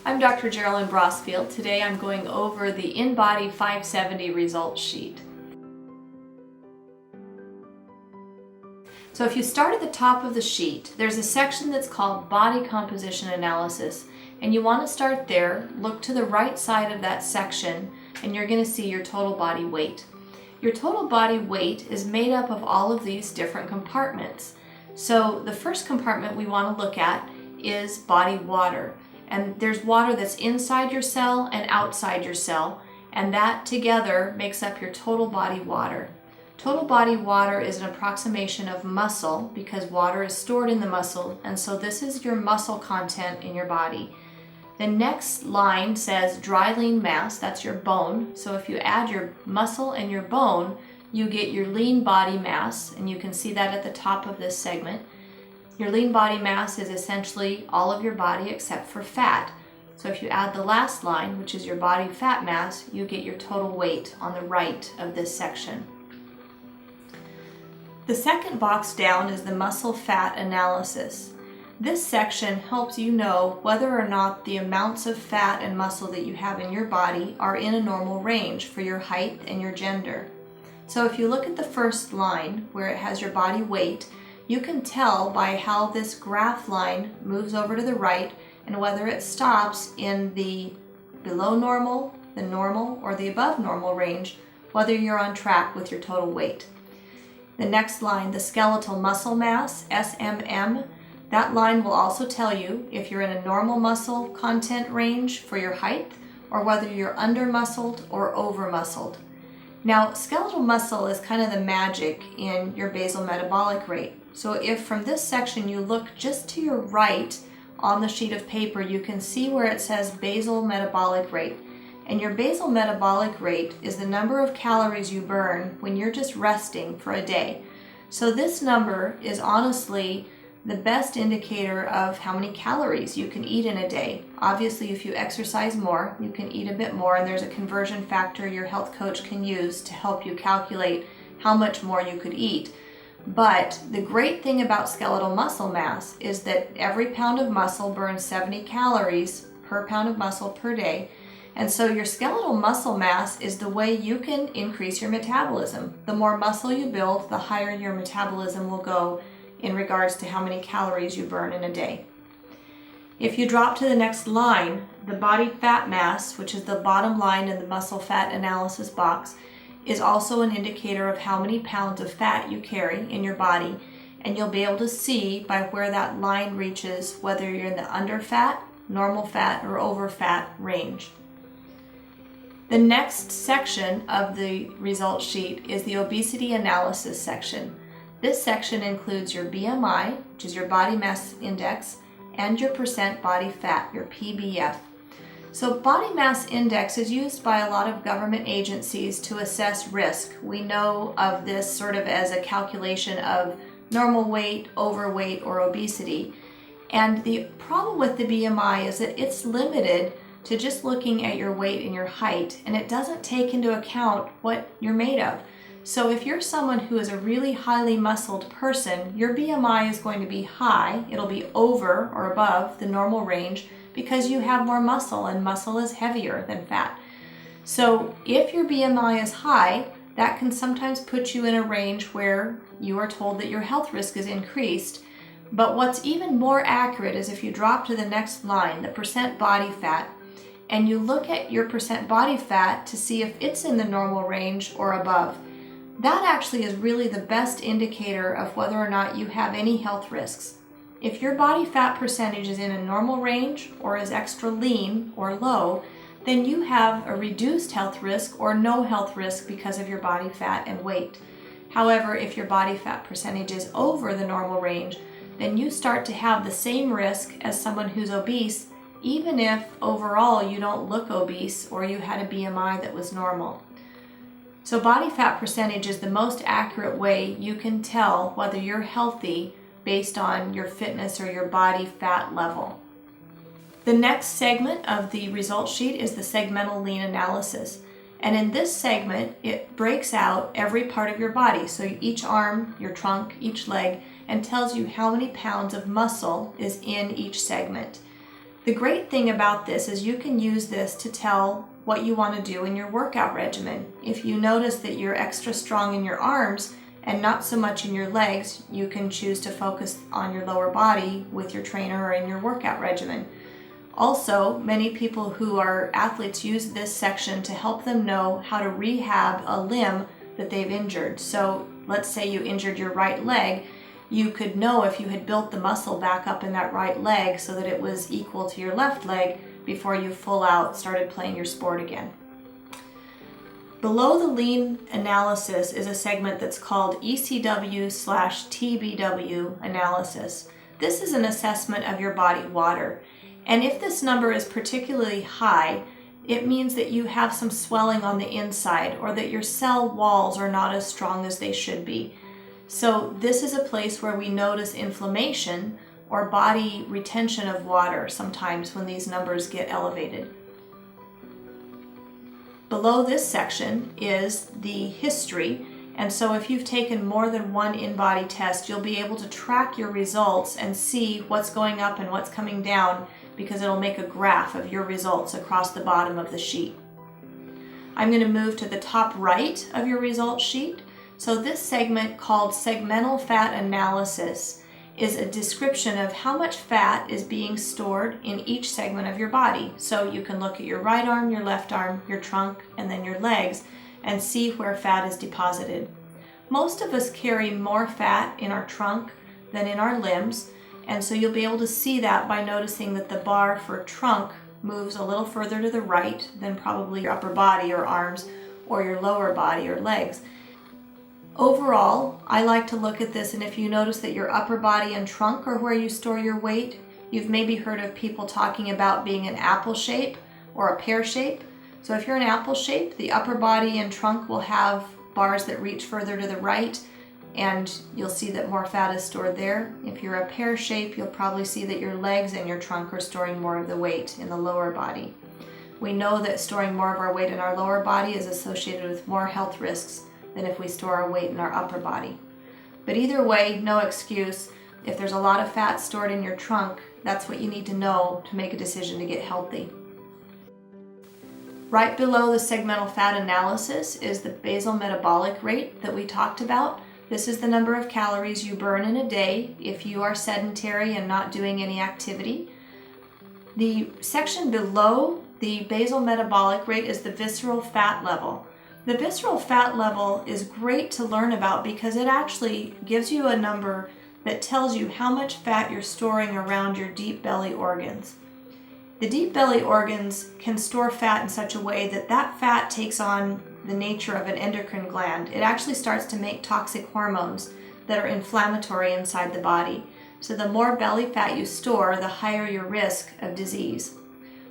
I'm Dr. Jeralyn Brossfield. Today I'm going over the InBody 570 results sheet. So if you start at the top of the sheet, there's a section that's called Body Composition Analysis, and you want to start there, look to the right side of that section, and you're going to see your total body weight. Your total body weight is made up of all of these different compartments. So the first compartment we want to look at is body water. And there's water that's inside your cell and outside your cell, and that together makes up your total body water. Total body water is an approximation of muscle because water is stored in the muscle, and so this is your muscle content in your body. The next line says dry lean mass, that's your bone. So if you add your muscle and your bone, you get your lean body mass, and you can see that at the top of this segment. Your lean body mass is essentially all of your body except for fat. So if you add the last line, which is your body fat mass, you get your total weight on the right of this section. The second box down is the muscle fat analysis. This section helps you know whether or not the amounts of fat and muscle that you have in your body are in a normal range for your height and your gender. So if you look at the first line where it has your body weight, you can tell by how this graph line moves over to the right and whether it stops in the below normal, the normal, or the above normal range, whether you're on track with your total weight. The next line, the skeletal muscle mass, SMM, that line will also tell you if you're in a normal muscle content range for your height or whether you're under-muscled or over-muscled. Now, skeletal muscle is kind of the magic in your basal metabolic rate. So if from this section you look just to your right on the sheet of paper, you can see where it says basal metabolic rate. And your basal metabolic rate is the number of calories you burn when you're just resting for a day. So this number is honestly the best indicator of how many calories you can eat in a day. Obviously, if you exercise more, you can eat a bit more, and there's a conversion factor your health coach can use to help you calculate how much more you could eat. But the great thing about skeletal muscle mass is that every pound of muscle burns 70 calories per pound of muscle per day. And so your skeletal muscle mass is the way you can increase your metabolism. The more muscle you build, the higher your metabolism will go in regards to how many calories you burn in a day. If you drop to the next line, the body fat mass, which is the bottom line in the muscle fat analysis box, is also an indicator of how many pounds of fat you carry in your body, and you'll be able to see by where that line reaches whether you're in the under fat, normal fat, or over fat range. The next section of the results sheet is the obesity analysis section. This section includes your BMI, which is your body mass index, and your percent body fat, your PBF. So body mass index is used by a lot of government agencies to assess risk. We know of this sort of as a calculation of normal weight, overweight, or obesity. And the problem with the BMI is that it's limited to just looking at your weight and your height, and it doesn't take into account what you're made of. So if you're someone who is a really highly muscled person, your BMI is going to be high. It'll be over or above the normal range because you have more muscle, and muscle is heavier than fat. So if your BMI is high, that can sometimes put you in a range where you are told that your health risk is increased. But what's even more accurate is if you drop to the next line, the percent body fat, and you look at your percent body fat to see if it's in the normal range or above. That actually is really the best indicator of whether or not you have any health risks. If your body fat percentage is in a normal range or is extra lean or low, then you have a reduced health risk or no health risk because of your body fat and weight. However, if your body fat percentage is over the normal range, then you start to have the same risk as someone who's obese, even if overall you don't look obese or you had a BMI that was normal. So body fat percentage is the most accurate way you can tell whether you're healthy based on your fitness or your body fat level. The next segment of the results sheet is the segmental lean analysis. And in this segment, it breaks out every part of your body. So each arm, your trunk, each leg, and tells you how many pounds of muscle is in each segment. The great thing about this is you can use this to tell what you want to do in your workout regimen. If you notice that you're extra strong in your arms and not so much in your legs, you can choose to focus on your lower body with your trainer or in your workout regimen. Also, many people who are athletes use this section to help them know how to rehab a limb that they've injured. So let's say you injured your right leg, you could know if you had built the muscle back up in that right leg so that it was equal to your left leg before you full out started playing your sport again. Below the lean analysis is a segment that's called ECW/TBW analysis. This is an assessment of your body water. And if this number is particularly high, it means that you have some swelling on the inside or that your cell walls are not as strong as they should be. So this is a place where we notice inflammation or body retention of water sometimes when these numbers get elevated. Below this section is the history, and so if you've taken more than one InBody test, you'll be able to track your results and see what's going up and what's coming down, because it'll make a graph of your results across the bottom of the sheet. I'm going to move to the top right of your results sheet. So this segment, called Segmental Fat Analysis, is a description of how much fat is being stored in each segment of your body. So you can look at your right arm, your left arm, your trunk, and then your legs and see where fat is deposited. Most of us carry more fat in our trunk than in our limbs, and so you'll be able to see that by noticing that the bar for trunk moves a little further to the right than probably your upper body or arms or your lower body or legs. Overall, I like to look at this, and if you notice that your upper body and trunk are where you store your weight, you've maybe heard of people talking about being an apple shape or a pear shape. So if you're an apple shape, the upper body and trunk will have bars that reach further to the right, and you'll see that more fat is stored there. If you're a pear shape, you'll probably see that your legs and your trunk are storing more of the weight in the lower body. We know that storing more of our weight in our lower body is associated with more health risks than if we store our weight in our upper body. But either way, no excuse. If there's a lot of fat stored in your trunk, that's what you need to know to make a decision to get healthy. Right below the segmental fat analysis is the basal metabolic rate that we talked about. This is the number of calories you burn in a day if you are sedentary and not doing any activity. The section below the basal metabolic rate is the visceral fat level. The visceral fat level is great to learn about because it actually gives you a number that tells you how much fat you're storing around your deep belly organs. The deep belly organs can store fat in such a way that that fat takes on the nature of an endocrine gland. It actually starts to make toxic hormones that are inflammatory inside the body. So the more belly fat you store, the higher your risk of disease.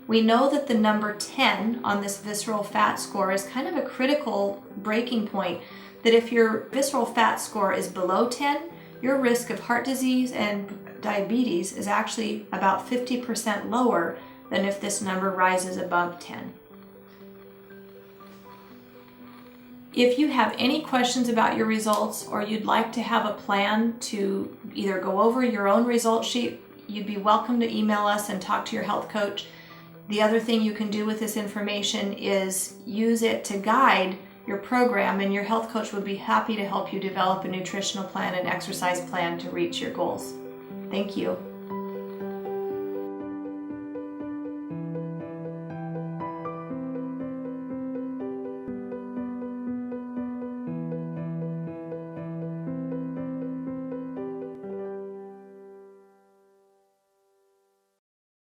We know that the number 10 on this visceral fat score is kind of a critical breaking point, that if your visceral fat score is below 10, your risk of heart disease and diabetes is actually about 50% lower than if this number rises above 10. If you have any questions about your results, or you'd like to have a plan to either go over your own result sheet, you'd be welcome to email us and talk to your health coach. The other thing you can do with this information is use it to guide your program, and your health coach would be happy to help you develop a nutritional plan and exercise plan to reach your goals. Thank you.